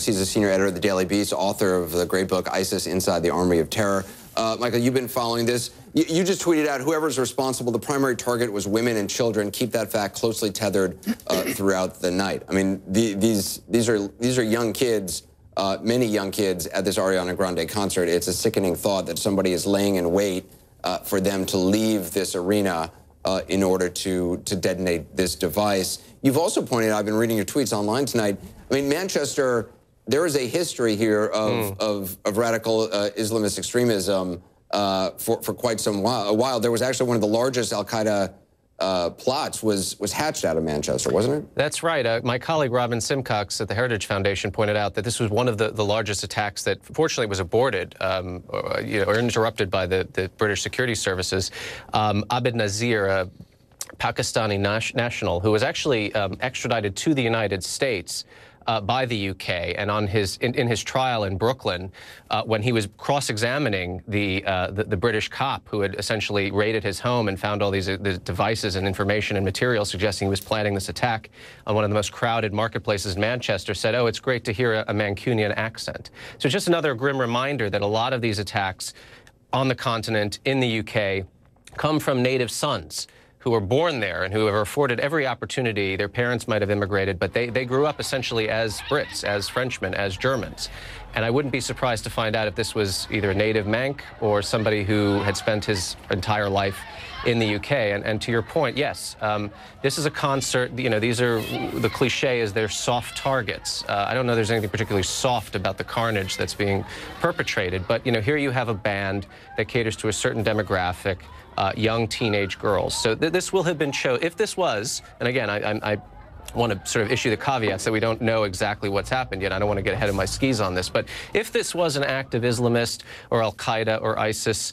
Jacobs. He's a senior editor of the Daily Beast, author of the great book, ISIS Inside the Army of Terror. Michael, you've been following this. You just tweeted out, whoever's responsible, the primary target was women and children. Keep that fact closely tethered throughout the night. I mean, these are young kids, many young kids at this Ariana Grande concert. It's a sickening thought that somebody is laying in wait for them to leave this arena in order to detonate this device. You've also pointed out, I've been reading your tweets online tonight, I mean, Manchester, there is a history here of radical Islamist extremism for quite some while. There was actually one of the largest al-Qaeda plots was hatched out of Manchester, wasn't it? That's right. My colleague Robin Simcox at the Heritage Foundation pointed out that this was one of the largest attacks that fortunately was aborted or interrupted by the British security services. Abid Nazir, a Pakistani national who was actually extradited to the United States by the UK, and on in his trial in Brooklyn, when he was cross-examining the British cop who had essentially raided his home and found all these devices and information and material suggesting he was planning this attack on one of the most crowded marketplaces in Manchester, said, "Oh, it's great to hear a Mancunian accent." So just another grim reminder that a lot of these attacks on the continent, in the UK, come from native sons who were born there and who were afforded every opportunity. Their parents might have immigrated, but they grew up essentially as Brits, as Frenchmen, as Germans. And I wouldn't be surprised to find out if this was either a native Manc or somebody who had spent his entire life in the UK. And to your point, yes, this is a concert. You know, these are, the cliche is they're soft targets. I don't know there's anything particularly soft about the carnage that's being perpetrated, but, you know, here you have a band that caters to a certain demographic, young teenage girls. So this will have been shown. If this was, and again, I want to sort of issue the caveats that we don't know exactly what's happened yet. I don't want to get ahead of my skis on this. But if this was an act of Islamist or al-Qaeda or ISIS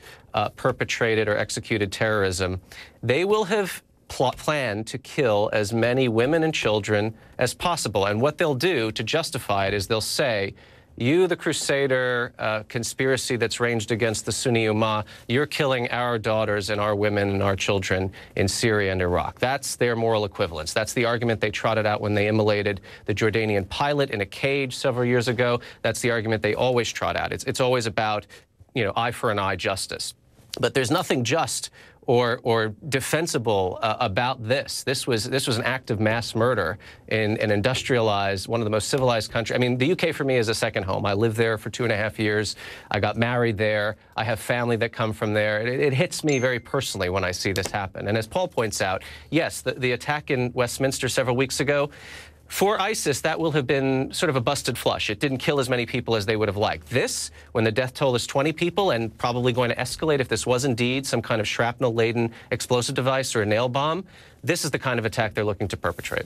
perpetrated or executed terrorism, they will have planned to kill as many women and children as possible. And what they'll do to justify it is they'll say, you, the Crusader conspiracy that's ranged against the Sunni Ummah, you're killing our daughters and our women and our children in Syria and Iraq. That's their moral equivalence. That's the argument they trotted out when they immolated the Jordanian pilot in a cage several years ago. That's the argument they always trot out. It's always about, you know, eye for an eye justice. But there's nothing just or defensible about this. This was an act of mass murder in an industrialized, one of the most civilized countries. I mean, the UK for me is a second home. I lived there for 2.5 years. I got married there. I have family that come from there. It hits me very personally when I see this happen. And as Paul points out, yes, the attack in Westminster several weeks ago, for ISIS, that will have been sort of a busted flush. It didn't kill as many people as they would have liked. This, when the death toll is 20 people and probably going to escalate if this was indeed some kind of shrapnel-laden explosive device or a nail bomb, this is the kind of attack they're looking to perpetrate.